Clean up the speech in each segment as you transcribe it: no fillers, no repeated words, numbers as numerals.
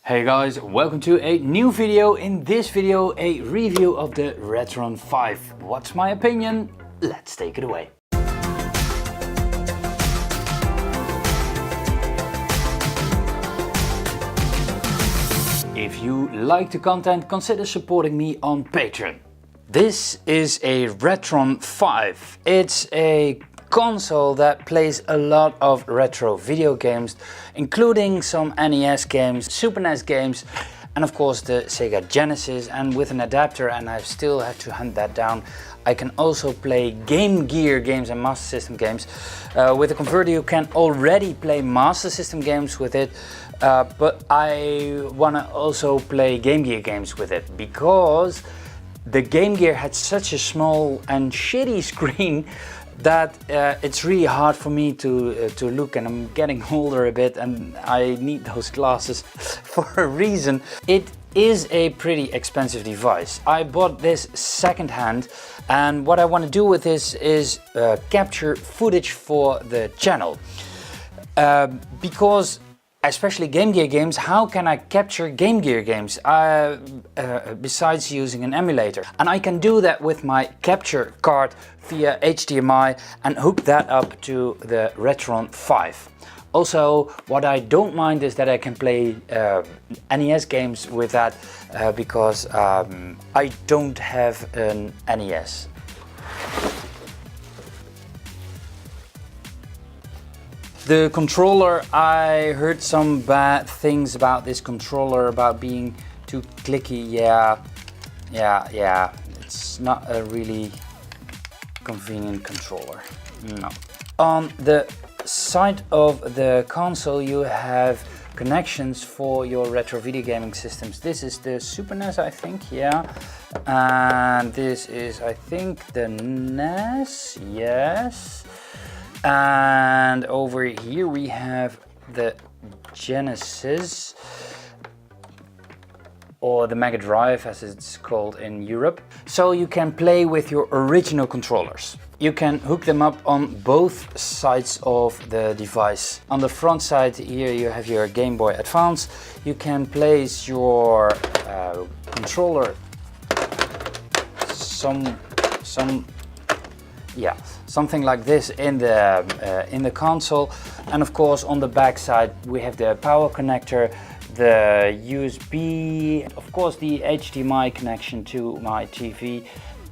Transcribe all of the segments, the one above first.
Hey guys, welcome to a new video. In this video, a review of the Retron 5. What's my opinion? Let's take it away. If you like the content, consider supporting me on Patreon. This is a Retron 5. It's a console that plays a lot of retro video games, including some NES games, Super NES games, and of course the Sega Genesis. And with an adapter, and I still have to hunt that down, I can also play Game Gear games and Master System games. With a converter you can already play Master System games with it, but I want to also play Game Gear games with it, because the Game Gear had such a small and shitty screen that it's really hard for me to look, and I'm getting older a bit and I need those glasses for a reason. It is a pretty expensive device. I bought this secondhand, and what I want to do with this is capture footage for the channel. Because especially Game Gear games, how can I capture Game Gear games besides using an emulator? And I can do that with my capture card via HDMI and hook that up to the Retron 5. Also, what I don't mind is that I can play NES games with that, because I don't have an NES. The controller, I heard some bad things about this controller, about being too clicky. Yeah, it's not a really convenient controller, no. On the side of the console you have connections for your retro video gaming systems. This is the Super NES, I think, yeah. And this is, I think, the NES, yes. And over here we have the Genesis, or the Mega Drive as it's called in Europe. So you can play with your original controllers. You can hook them up on both sides of the device. On the front side here you have your Game Boy Advance. You can place your controller something like this in the console, and of course on the back side we have the power connector, the USB, of course the HDMI connection to my TV,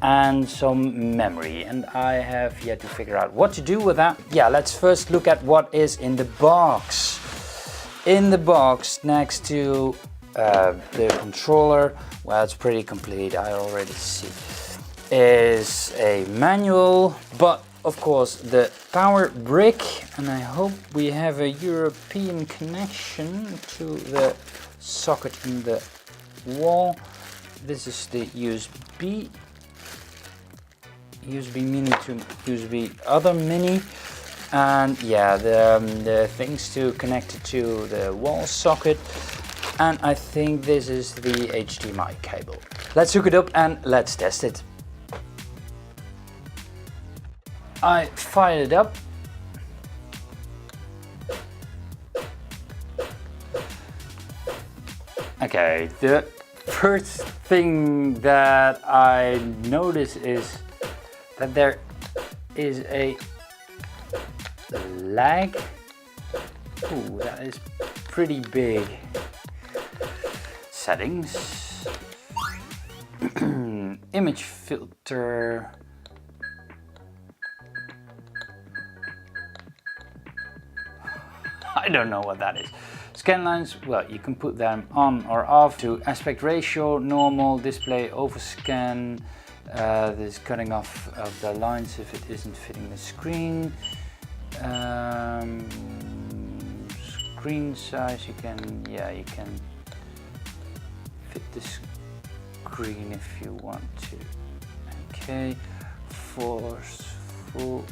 and some memory, and I have yet to figure out what to do with that. Yeah, let's first look at what is in the box. In the box, next to the controller, well, it's pretty complete, I already see, is a manual, but of course the power brick, and I hope we have a European connection to the socket in the wall. This is the USB mini to USB other mini, and yeah, the things to connect it to the wall socket, and I think this is the HDMI cable. Let's hook it up and let's test it. I fired it up. Okay, the first thing that I notice is that there is a lag. Ooh, that is pretty big. Settings. Image filter. I don't know what that is. Scan lines, well, you can put them on or off. To aspect ratio, normal, display, overscan. This cutting off of the lines if it isn't fitting the screen. Screen size, you can fit the screen if you want to. Okay, forceful.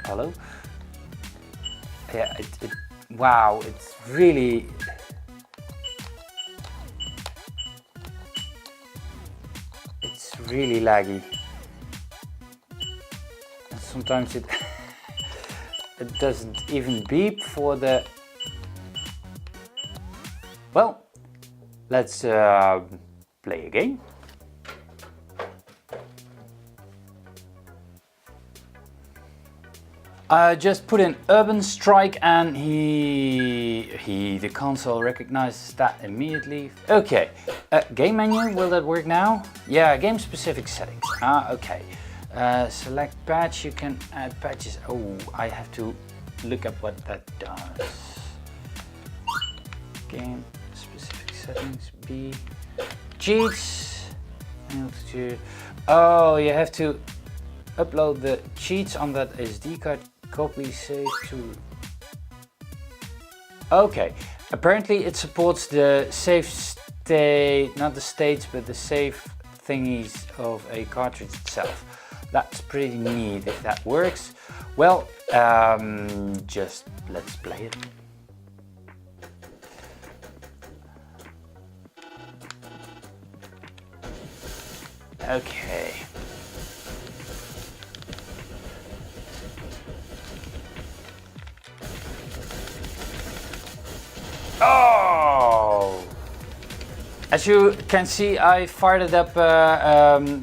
Hello. Yeah, wow, it's really, laggy. And sometimes it doesn't even beep for the, well, Let's play a game. I just put in Urban Strike and the console recognizes that immediately. Okay, game menu, will that work now? Yeah, game specific settings. Okay. Select patch, you can add patches. Oh, I have to look up what that does. Game specific settings, B. Cheats. Oh, you have to upload the cheats on that SD card. Copy, save to... Okay, apparently it supports the save state, not the states, but the save thingies of a cartridge itself. That's pretty neat if that works. Well, just let's play it. Okay. Oh! As you can see, I fired it up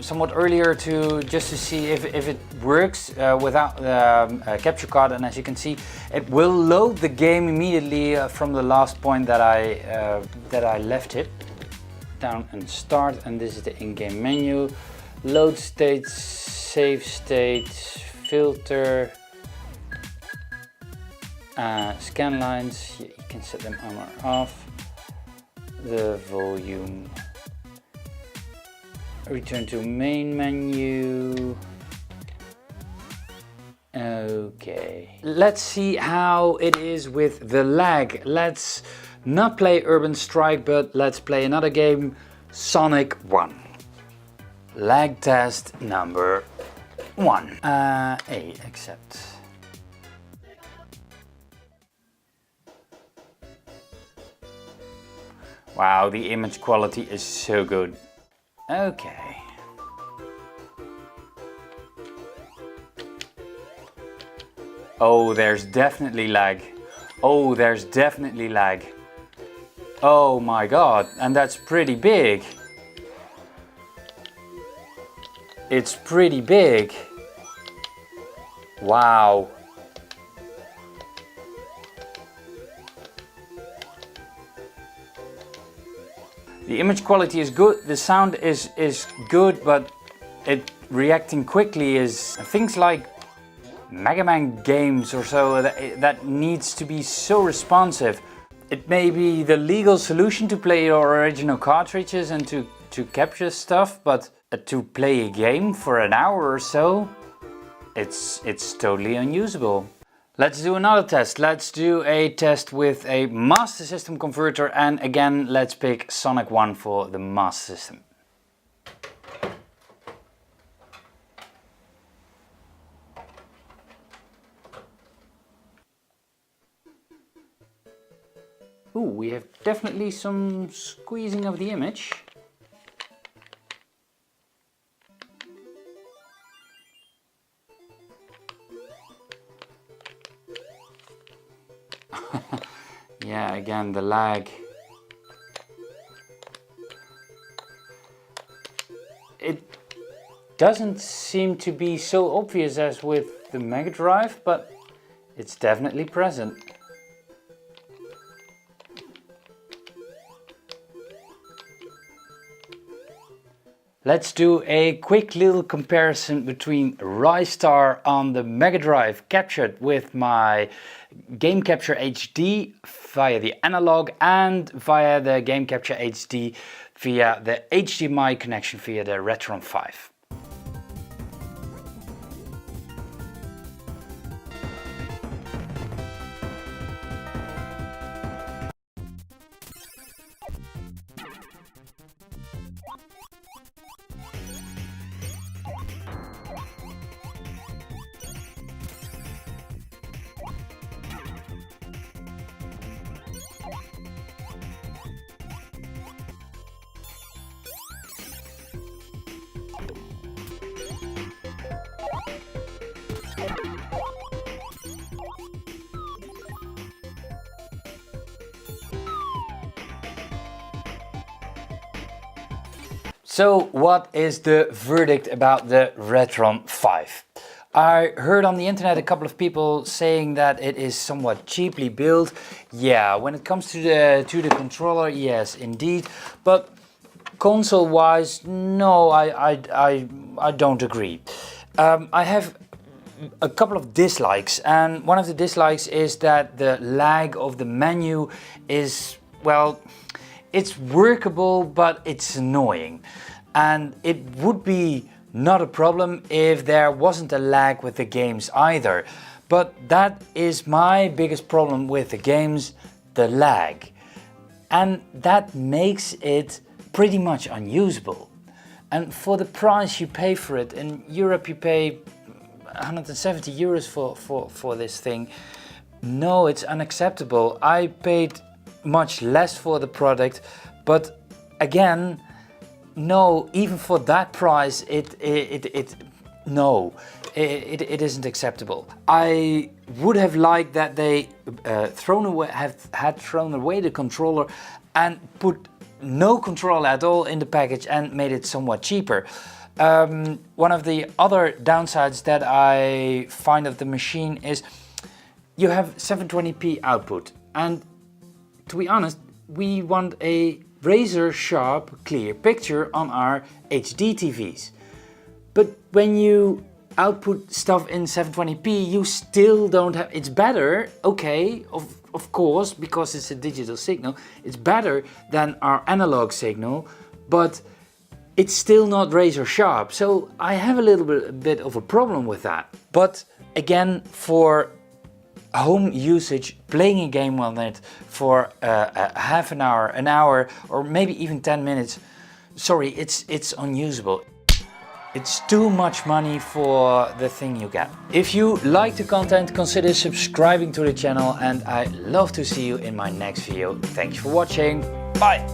somewhat earlier just to see if it works without the capture card, and as you can see, it will load the game immediately from the last point that I left it. Down and start, and this is the in-game menu. Load states, save states, filter, scan lines. You can set them on or off. The volume. Return to main menu. Okay. Let's see how it is with the lag. Let's not play Urban Strike, but let's play another game, Sonic 1. Lag test number 1. Accept. Wow, the image quality is so good. Okay. Oh, there's definitely lag. Oh, there's definitely lag. Oh my god, and that's pretty big. It's pretty big. Wow. The image quality is good, the sound is good, but it reacting quickly is things like Mega Man games or so that needs to be so responsive. It may be the legal solution to play your original cartridges and to capture stuff, but to play a game for an hour or so, it's totally unusable. Let's do another test. Let's do a test with a Master System converter, and again let's pick Sonic 1 for the Master System. Ooh, we have definitely some squeezing of the image. Yeah, again the lag. It doesn't seem to be so obvious as with the Mega Drive, but it's definitely present. Let's do a quick little comparison between Rystar on the Mega Drive captured with my Game Capture HD via the analog and via the Game Capture HD via the HDMI connection via the Retron 5. So what is the verdict about the Retron 5? I heard on the internet a couple of people saying that it is somewhat cheaply built. Yeah, when it comes to the controller, yes, indeed. But console-wise, no, I don't agree. I have a couple of dislikes, and one of the dislikes is that the lag of the menu is, well, it's workable, but it's annoying. And it would be not a problem if there wasn't a lag with the games either. But that is my biggest problem with the games, the lag. And that makes it pretty much unusable. And for the price you pay for it, in Europe you pay 170 euros for this thing. No, it's unacceptable. I paid much less for the product, but again, no, even for that price, it isn't acceptable. I would have liked that they had thrown away the controller and put no controller at all in the package and made it somewhat cheaper. One of the other downsides that I find of the machine is you have 720p output, and to be honest, we want a razor sharp clear picture on our HD TVs. But when you output stuff in 720p, you still don't have, it's better, okay, of course, because it's a digital signal, it's better than our analog signal, but it's still not razor sharp. So I have a little bit of a problem with that. But again, for home usage, playing a game on it for half an hour, or maybe even 10 minutes, sorry, it's unusable. It's too much money for the thing you get. If you like the content, consider subscribing to the channel, and I'd love to see you in my next video. Thanks for watching. Bye!